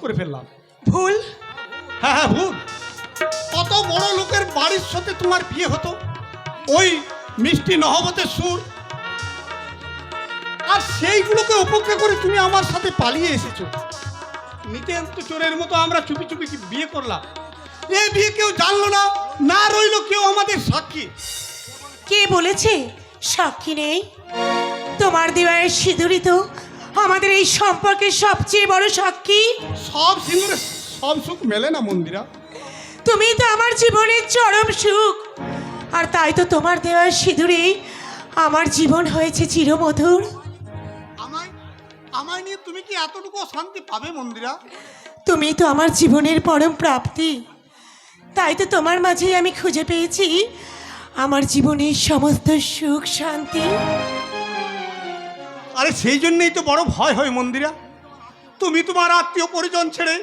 করে ফেললাম। ভুল? হ্যাঁ হ্যাঁ ভুল। কত বড় লোকের বাড়ির সাথে তোমার বিয়ে হতো, ওই মিষ্টি নহবতের সুর, আর সেইগুলোকে উপেক্ষা করে তুমি আমার সাথে পালিয়ে এসেছো। নিতেন্ত চোরের মতো আমরা চুপি চুপি বিয়ে করলাম। এই বিয়ে কেউ জানলো না, না রইলো কেউ আমাদের সাক্ষী। কে বলেছে সাক্ষী নেই? তোমার দেওয়ার সিঁদুরই তো আমাদের এই সম্পর্কের সবচেয়ে বড় সাক্ষী। সব সিঁদুরে সব সুখ মেলে না মন্দিরা। তুমি তো আমার জীবনের চরম সুখ, আর তাই তো তোমার দেওয়ার সিঁদুরে আমার জীবন হয়েছে চিরমধুর। আমায় আমায় নিয়ে তুমি কি এতটুকু শান্তি পাবে মন্দিরা? তুমি তো আমার জীবনের পরম প্রাপ্তি, তাই তো তোমার মাঝেই আমি খুঁজে পেয়েছি আমার জীবনের সমস্ত সুখ শান্তি। আরে সেই জন্যই তো বড় ভয় হয় মন্দিরা। তুমি তোমার আত্মীয় পরিজন ছেড়ে,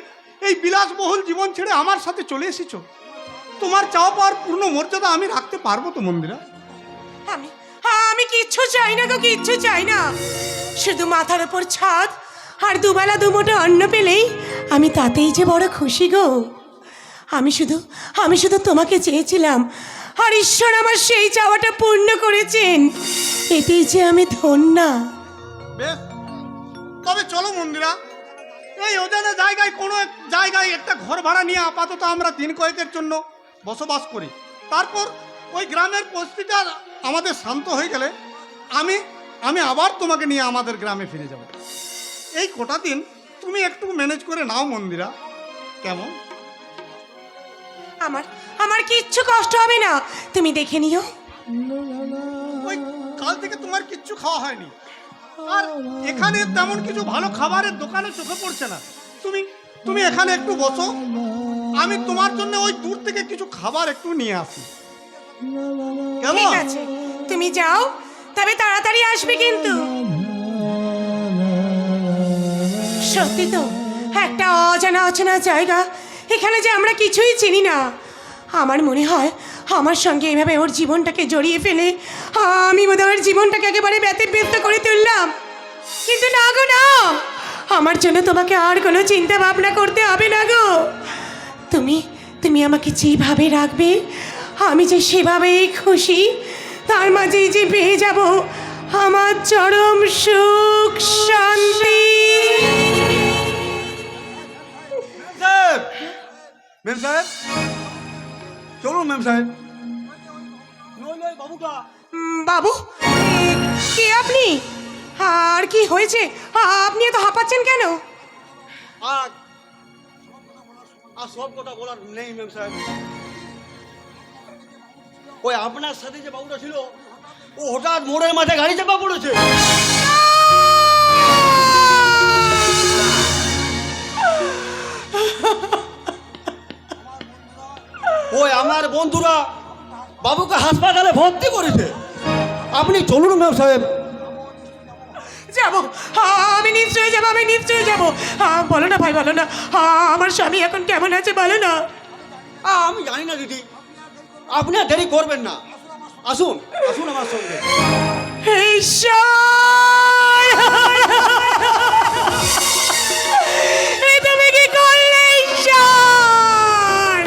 এই বিলাসবহুল জীবন ছেড়ে আমার সাথে চলে এসেছো। তোমার চাওয়া পাওয়ার পূর্ণ মর্যাদা আমি রাখতে পারবো তো মন্দিরা? আমি আমি কিচ্ছু চাই না গো, কিচ্ছু চাই না। শুধু মাথার উপর ছাদ আর দুবেলা দুমুঠো অন্ন পেলেই আমি তাতেই যে বড় খুশি গো। আমি শুধু তোমাকে চেয়েছিলাম, আর ঈশ্বর আমার সেই চাওয়াটা পূর্ণ করেছেন। এতেই যে আমি ধন্যা। বেশ, তবে চলো মন্দিরা, এই অজানা জায়গায় কোনো এক জায়গায় একটা ঘর ভাড়া নিয়ে আপাতত আমরা দিন কয়েকের জন্য বসবাস করি। তারপর ওই গ্রামের পরিস্থিতি আমাদের শান্ত হয়ে গেলে আমি আমি আবার তোমাকে নিয়ে আমাদের গ্রামে ফিরে যাব। এই কটা দিন তুমি একটু ম্যানেজ করে নাও মন্দিরা, কেমন? আমার কিচ্ছু কষ্ট হবে না, তুমি দেখে নিও। ওই কাল থেকে তোমার কিচ্ছু খাওয়া হয়নি, আর এখানে তেমন কিছু ভালো খাবারের দোকানে চোখে পড়ছে না। তুমি তুমি এখানে একটু বসো, আমি তোমার জন্য ওই দূর থেকে কিছু খাবার একটু নিয়ে আসি। ঠিক আছে, তুমি যাও, তবে তাড়াতাড়ি আসবে কিন্তু। সত্যি তো একটা অজানা অচেনা জায়গা, এখানে যে আমরা কিছুই চিনি না। আমার মনে হয় আমার সঙ্গে এভাবে ওর জীবনটাকে জড়িয়ে ফেলে আমি বোধহয় ওর জীবনটাকে একেবারে ব্যতিব্যস্ত করে তুললাম। কিন্তু না গো না, আমার জন্য তোমাকে আর কোনো চিন্তা ভাবনা করতে হবে না গো। তুমি আমাকে যেভাবে রাখবে আমি যে সেভাবেই খুশি, তার মাঝেই যে পেয়ে যাব আমার চরম সুখ শান্তি। মেম সাহেব, চলুন মেম সাহেব। বাবু, কে আপনি? আর কি হয়েছে? আপনি এত হাঁপাচ্ছেন কেন? আর সব কথা বলার নেই মেম সাহেব। ওই আপনার সাথে যে বাবুটা ছিল, ও হঠাৎ মোড়ের মাঝে গাড়ি চাপা পড়েছে। ওই আমার বন্ধুরা বাবুকে হাসপাতালে ভর্তি করেছে। আপনি চলুন মেম সাহেব। যাবো, আমি নিশ্চয়ই যাবো, আমি নিশ্চয়ই যাবো। বলো না ভাই, বলো না, আমার স্বামী এখন কেমন আছে বলো না। আমি জানি না দিদি, আপনি আর দেরি করবেন না, আসুন আসুন আমার সঙ্গে। তুমি কি করলে ঈশ্বর?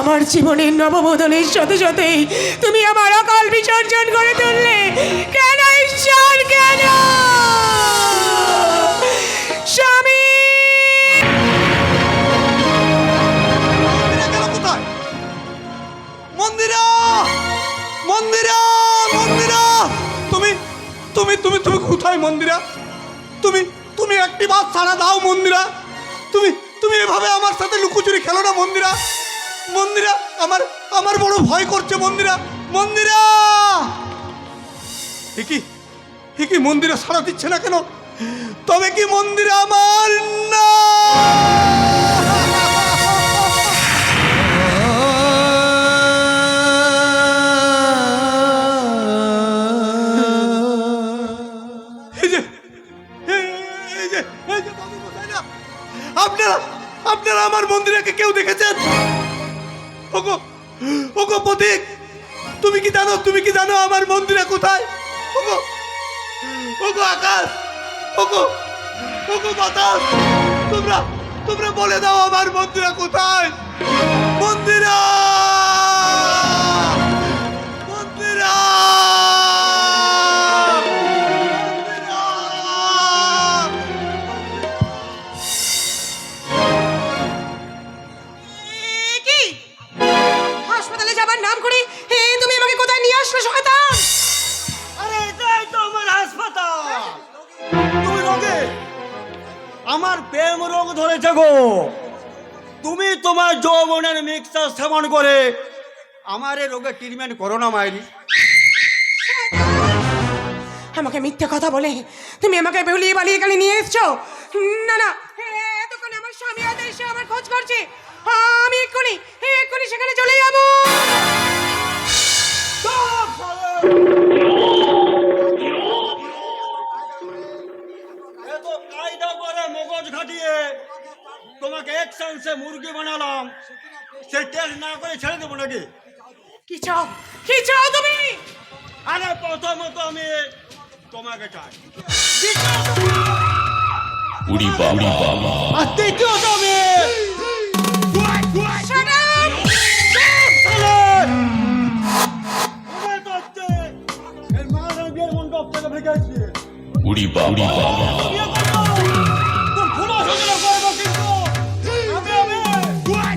আমার জীবনের নববোধনের সাথে সাথেই তুমি আমার অকাল বিসর্জন করে তুললে। কেন ঈশ্বর, কেন? স্বামী কোথায়? মন্দিরা, মন্দিরা, মন্দিরা, তুমি তুমি তুমি তুমি কোথায় মন্দিরা? তুমি তুমি একটি বার ছাড়া দাও মন্দিরা। তুমি তুমি এভাবে আমার সাথে লুকোচুরি খেলো না মন্দিরা। মন্দিরা, আমার আমার বড় ভয় করছে মন্দিরা। মন্দিরা, কি মন্দিরা সাড়া দিচ্ছে না কেন? তবে কি মন্দিরা আমার না? আপনারা আমার মন্দিরাকে কেউ দেখেছেন? ওগো ওগো পথিক, তুমি কি জানো আমার মন্দিরা কোথায়? ওগো ওগো আকাশ, ওগো ওগো বাতাস, তোমরা তোমরা বলে দাও আমার মন্দিরা কোথায়? মন্দিরা, মন্দিরা, এ কি হাসপাতালে যাবার নাম করে তুমি আমাকে কোথায় নিয়ে আসলে শয়তান? আরে এটাই তো আমার হাসপাতাল। তুমি রোগে, আমার প্রেম রোগ ধরেছে গো। তুমি তোমার যৌবনের মিক্সার সেবন করে আমার এই রোগের ট্রিটমেন্ট করো না মাইরি। আমাকে মিথ্যে কথা বলে তুমি আমাকে বেউলিয়ে বালিয়ে এখানে নিয়ে এসছো। না না, এতক্ষণ আমার স্বামী হয়তো এসে আমার খোঁজ করছে। আমি এক্ষুনি এক্ষুনি সেখানে চলে যাবো। এত কায়দা করে মগজ ঘাটিয়ে তোমাকে এক চান্সে মুরগি বানালাম, সে টেস্ট না করে ছেড়ে দেবো নাকি? কি চাও, কি চাও তুমি? আরে প্রথমত আমি তোমাকে চাই, আর দ্বিতীয়ত আমি Shut up!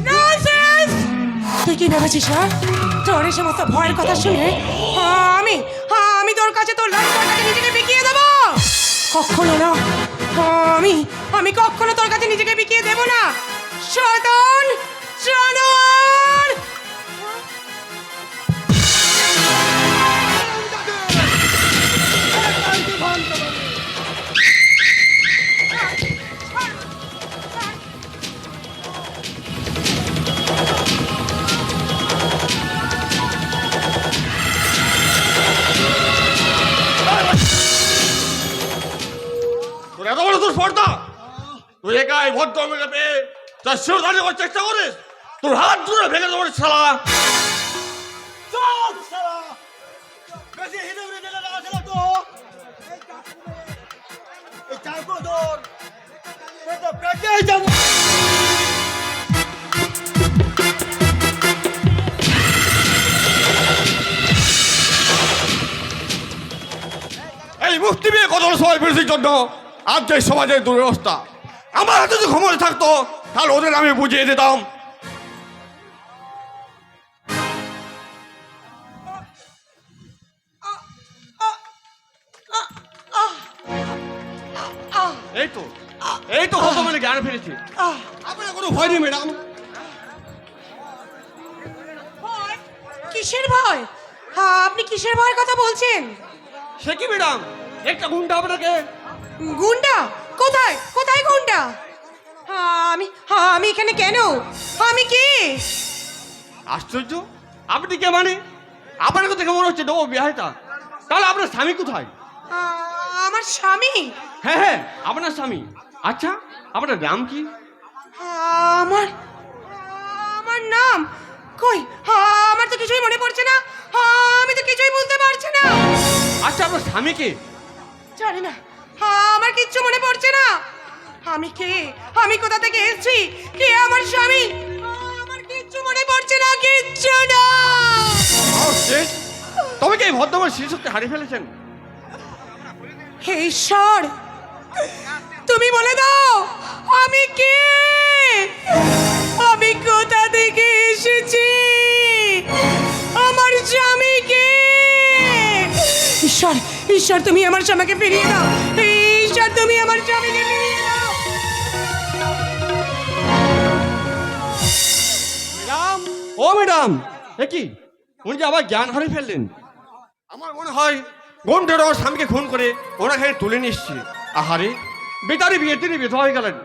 Nonsense! তুই কি ভেবেছিস হ্যাঁ? তোর এই সমস্ত ভয়ের কথা শুনে আমি আমি তোর কাছে তোর লাইফটাকে নিজেকে বিকিয়ে দেবো? কখনো না। আমি কখনো তোর কাছে নিজেকে বিকিয়ে দেবো না। শয়তান, জানোয়ার! তোর এত বড় তোর স্পর্ধা, তুই একাই ভদ্র মেরে পেয়ে তার শিরোধারী করার চেষ্টা করিস? তোর হাত ধরে ভেঙে দেবো শালা। চুপ শালা! বেশি হিদেবরি দিলে না আসলে তো এই চাকু ধর, এটা পেটেই যাবো। এই মুক্তি পেয়ে কত সময় পেরেছির জন্য আজ যে সমাজের দুরবস্থা, আমার হাতে যদি ক্ষমতা থাকতো তাহলে ওদের আমি বুঝিয়ে দিতাম। এই তো এই তো কত মানে জ্ঞান ফিরেছি। আপনার কোনো ভয় নেই ম্যাডাম। ভয়? কিসের ভয়? আপনি কিসের ভয়ের কথা বলছেন? সে কি ম্যাডাম, একটা গুন্ডা আপনাকে। গুন্ডা? কোথায় কোথায় গুন্ডা? আমি আমি এখানে কেন? আমি কে? আশ্চর্য, আপনি কে মানে? আপনাকে দেখে মনে হচ্ছে ডবো বিহারিতা। তাহলে আপনার স্বামী কোথায়? আমার স্বামী? হ্যাঁ হ্যাঁ, আপনার স্বামী। আচ্ছা, আপনার নাম কি? আমার আমার নাম কই? আমার তো কিছুই মনে পড়ছে না। আমি তো কিছুই বুঝতে পারছি না। আচ্ছা, আপনার স্বামী কে? জানি না, আমার কিচ্ছু মনে পড়ছে না। আমি কে? আমি কোথা থেকে এসেছি? কে আমার স্বামী? আমার কিচ্ছু মনে পড়ছে না, কিচ্ছু না। তবে কি এই ভদ্রমার শিশুকে হারিয়ে ফেলেছেন? হে ঈশ্বর, তুমি বলে দাও আমি কে? আমি কোথা থেকে এসেছি? আমার স্বামী কে? ঈশ্বর, ঈশ্বর তুমি আমার স্বামীকে ফিরিয়ে দাও। ঈশ্বর তুমি আমার স্বামীকে ফিরিয়ে দাও। ম্যাডাম, ও ম্যাডাম, এ কি উনি যে আবার জ্ঞান হারিয়ে ফেললেন? আমার মনে হয় গন্ডের ওর স্বামীকে খুন করে ওনাকে তুলে নিচ্ছে। আহারে, বেতারি বিয়ে তিনি বিধবা হয়ে গেলেন,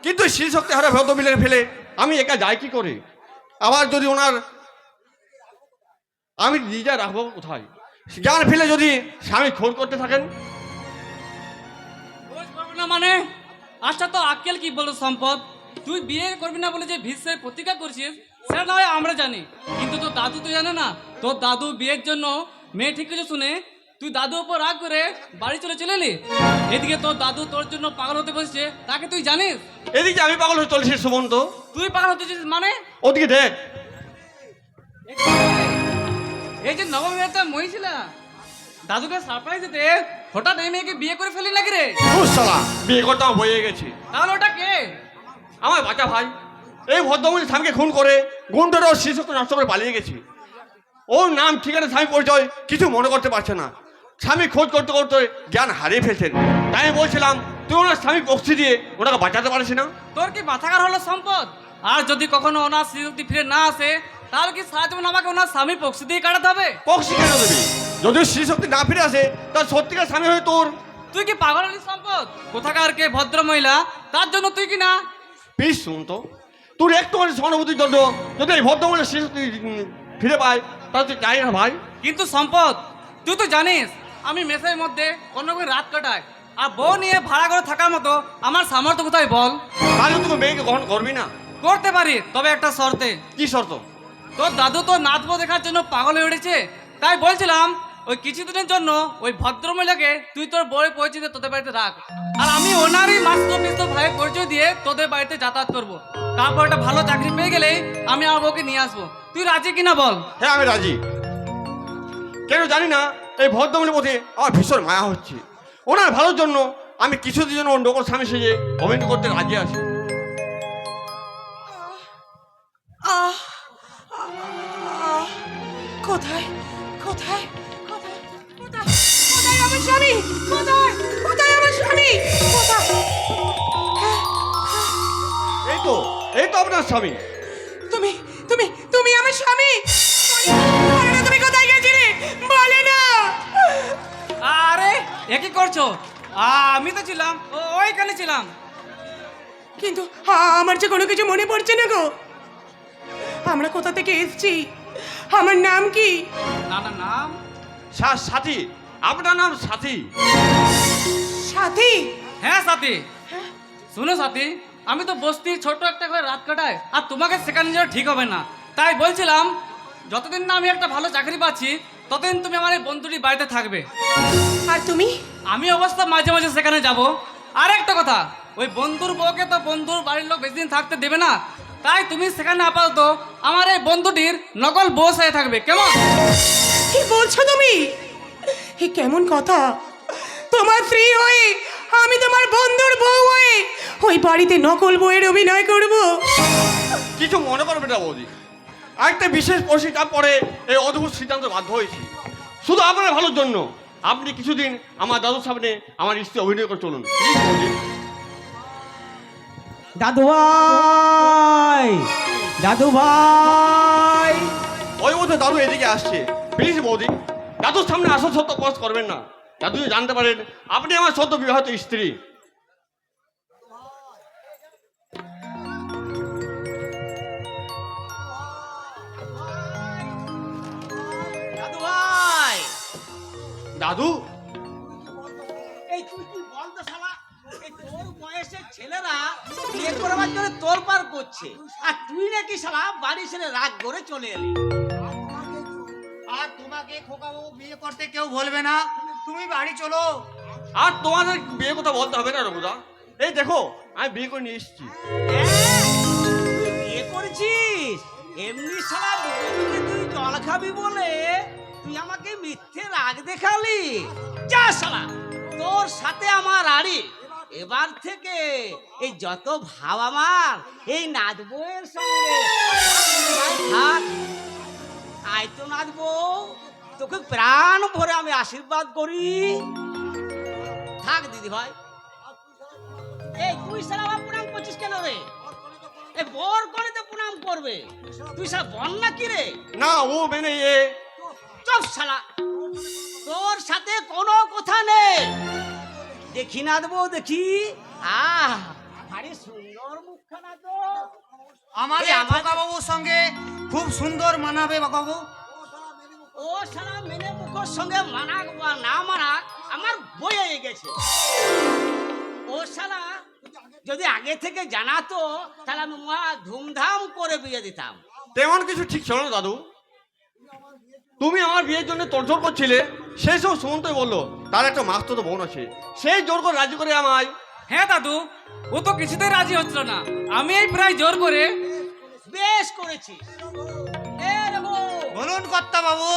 কিন্তু শিল শক্তি হারা ভদ্র মিলে ফেলে আমি একা যাই কি করে? আবার যদি ওনার আমি নিজে রাখবো কোথায়? জ্ঞান ফেলে যদি স্বামী খুন করতে থাকেন? না মানে আচ্ছা, তো আক্কেল কি বলো সম্পদ? তুই বিয়ে করবি না বলে যে ভীষ্মের প্রতিজ্ঞা করছিস সেটা না হয় আমরা জানি, কিন্তু তোর দাদু তো জানে না। তোর দাদু বিয়ের জন্য মেয়ে ঠিক কিছু শুনে তুই দাদু ওপর রাগ করে বাড়ি চলে এলি। এদিকে তোর দাদু তোর জন্য পাগল হতে বসছে, তাকে তুই জানিস? এদিকে আমি পাগল হয়ে চলছি সুমন্ত, তুই পাগল হতেছিস মানে? ওদিকে দেখ। এই যে নবমী একটা মহিলা দাদুকে সারপ্রাইজ দিতে হঠাৎ এই মেয়েকে বিয়ে করে ফেলি নাকি রে? শালা বিয়ে করতে আমার বয়ে গেছি। তাহলে ওটা কে? আমার বাচ্চা ভাই এই ভদ্রমহিলা স্বামীকে খুন করে গুন্ডার ওর শিশুকে নষ্ট করে পালিয়ে গেছি। ওর নাম ঠিকানা স্বামী পরিচয় কিছু মনে করতে পারছে না। স্বামী খোঁজ করতে করতে জ্ঞান হারিয়ে ফেলছেন। তাই আমি বলছিলাম তুই ওনার স্বামী বক্সি দিয়ে ওনাকে বাঁচাতে পারিস না? তোর কি মাথাকার হলো সম্পদ? আর যদি কখনো ওনার স্মৃতি ফিরে না আসে তাহলে কি সারা জীবন আমাকে ওনার স্বামী পক্ষি দিয়ে কাটাতে হবে? বক্সি কেন দেবি? যদি স্ত্রী শক্তি না ফিরে আসে তার সত্যিকার স্বামী হয়ে তোর। তুই কি পাগল হলি সম্পদ? কোথাকার কে ভদ্র মহিলা, তার জন্য তুই কি না? প্লিজ শুন তো, তোর একটু সহানুভূতির জন্য যদি এই ভদ্রমহিলা স্ত্রী শক্তি ফিরে পায় তাহলে তুই চাই না ভাই? কিন্তু সম্পদ, তুই তো জানিস আমি মেসের মধ্যে অন্য কোনো রাত কাটাই, আর বউ নিয়ে ভাড়া করে থাকার মতো আমার সামর্থ্য কোথায় বল? তাহলে তুমি মেয়েকে গ্রহণ করবি না? করতে পারি, তবে একটা শর্তে। কি শর্ত? তোর দাদু তো নাচবো দেখার জন্য পাগল হয়ে উঠেছে, তাই বলছিলাম ওই কিছুদিনের জন্য ওই ভদ্রমহিলাকে তুই তোর বউয়ের পরিচয় তোদের বাড়িতে রাখ, আর আমি ওনারই মাস্টার মিস্টার ভাইয়ের পরিচয় দিয়ে তোদের বাড়িতে যাতায়াত করবো। তারপর একটা ভালো চাকরি পেয়ে গেলেই আমি আমার বউকে নিয়ে আসবো। তুই রাজি কিনা বল? হ্যাঁ আমি রাজি। কেন জানি না এই ভদ্রমহিলার প্রতি আমার ভীষণ মায়া হচ্ছে। ওনার ভালোর জন্য আমি কিছুদিন জন্য অন্য কোনো স্বামী সেজে অভিনয় করতে রাজি আছি। আহ আহ, কোথায় কোথায় কোথায় কোথায় কোথায় আমার স্বামী? কোথায় কোথায় আমার স্বামী? কোথায়? এই তো আপনার স্বামী। তুমি তুমি তুমি আমার স্বামী? বলে না, তুমি কোথায় গেছিলে? বলে না। আরে একই করছো? আমি তো ছিলাম ওইখানে ছিলাম। কিন্তু আমার যে কোনো কিছু মনে পড়ছে না গো। আমরা কোথা থেকে এসেছি? আমার নাম কি? না না, নাম সাথী। আপনার নাম সাথী? সাথী? হ্যাঁ সাথী। শোনো সাথী, আমি তো বস্তির ছোট একটা করে রাত কাটাই, আর তোমাকে সেখানে যাওয়া ঠিক হবে না। তাই বলছিলাম যতদিন না আমি একটা ভালো চাকরি পাচ্ছি ততদিন তুমি আমার এই বন্ধুটির বাড়িতে থাকবে। আর তুমি? আমি অবশ্য মাঝে মাঝে সেখানে যাব। আর একটা কথা, ওই বন্ধুর বউকে তো বন্ধুর বাড়ির লোক বেশি দিন থাকতে দেবে না, তাই তুমি সেখানে আপাতত আমার এই বন্ধুটির নকল বউ হয়ে থাকবে, কেমন? কি বলছো তুমি? এ কেমন কথা? তোমার স্ত্রী হয়ে আমি তোমার বন্ধুর বউ হয়ে ওই বাড়িতে নকল বউয়ের অভিনয় করব? কিছু মনে করবে না বৌদি, একটা বিশেষ পরিস্থিতির পরে এই অদ্ভুত সিদ্ধান্ত বাধ্য হয়েছি। শুধু আপনার ভালোর জন্য আপনি কিছুদিন আমার দাদুর সামনে আমার স্ত্রী অভিনয় করে চলুন। প্লিজ বৌদি। দাদু ভাই, দাদু ভাই। ওই মতো দাদু এদিকে আসছে। প্লিজ বৌদি, দাদুর সামনে আসল সত্য প্রকাশ করবেন না। দাদু জানতে পারেন আপনি আমার সদ্য বিবাহিত স্ত্রী। দাদু ভাই। দাদু, এই তুই কি বলতো শালা? এই তোর বয়সের ছেলেরা বিয়ে করবার জন্য তোলপাড় করছে, আর তুই নাকি শালা বাড়ি ছেড়ে রাগ করে চলে এলি। আর তোমাকে খোকাবাবু বিয়ে করতে কেউ বলবে না, তুমি বাড়ি চলো। আর তোমাদের বিয়ে কথা বলতে হবে না রঘুদা। এই দেখো আমি বিয়ে করে নিয়ে এসেছি। তুই বিয়ে করেছিস? এমনি শালা বুকে তুই জল খাবি বলে তুই আমাকে মিথ্যে রাগ দেখালি। যা শালা, তোর সাথে আমার আড়ি। এবার থেকে এই যত ভাব আমার এই নাচবো এর সঙ্গে থাক। আয় তো নাচবো, তোকে প্রাণ ভরে আমি আশীর্বাদ করি। থাক দিদি ভাই। এই তুই সারা আবার প্রণাম করছিস কেন রে? এই বর করে তো প্রণাম করবে, তুই সারা বল না কি রে? না ও মেনে এ চুপ শালা, তোর সাথে কোনো কথা নেই। দেখি না দেবো, দেখি। ভারী সুন্দর মুখখানা তো। আমাদের এই আমার- খোকাবাবুর সঙ্গে খুব সুন্দর মানাবে বাবু। ও শালা মেনে মুখের সঙ্গে মানাক বা না মানাক আমার বয়ে গেছে। ও শালা যদি আগে থেকে জানাতো তাহলে আমি মহা ধুমধাম করে বিয়ে দিতাম। তেমন কিছু ঠিক ছিল না দাদু। তুমি আমার বিয়ের জন্য তোড়জোড় করছিলে, সেই সব সুমন্তই বললো তার একটা মাস্তুতো বোন আছে, সেই জোর করে রাজি করে আমায়। হ্যাঁ দাদু, ও তো কিছুতেই রাজি হচ্ছিল না, আমি এই প্রায় জোর করে। বেশ করেছিস। এ রঘু, বলুন কর্তা বাবু।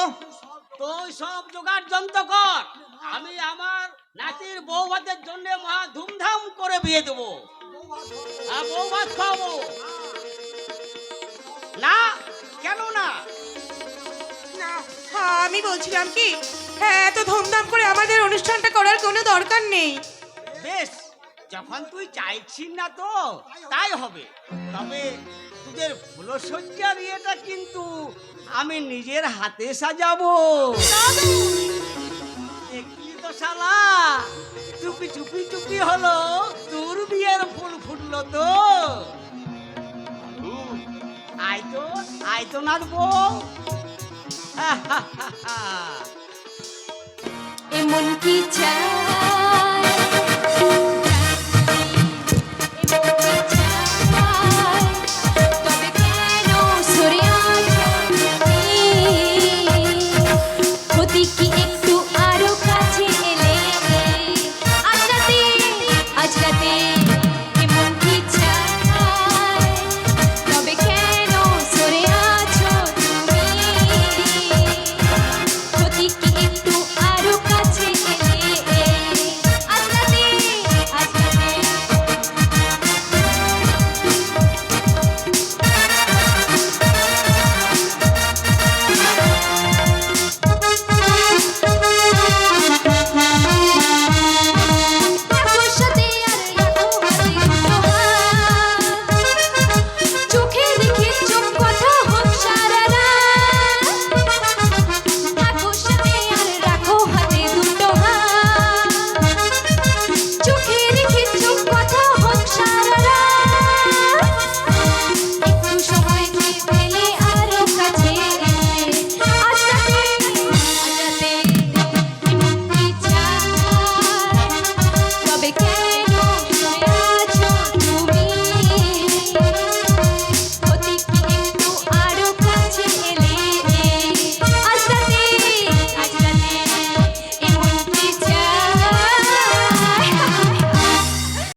তুই সব জোগাড় যন্ত্র কর, আমি আমার নাতির বৌভাতের জন্য মহা ধুমধাম করে বিয়ে দেবো। আর বৌভাত খাবো না, কেন না? না, আমি বলছিলাম কি, হ্যাঁ, এত ধুমধাম করে আমাদের অনুষ্ঠানটা করার কোনো দরকার নেই। বেশ, যখন তুই চাইছিস না তো তাই হবে। তবে তোদের ফুলসজ্জার ইয়েটা কিন্তু আমি নিজের হাতে সাজাবো। দেখলি তো শালা, চুপি চুপি চুপি হলো তোর বিয়ের ফুল ফুটলো তো। আয় তো নাচবো। এমন কি চাই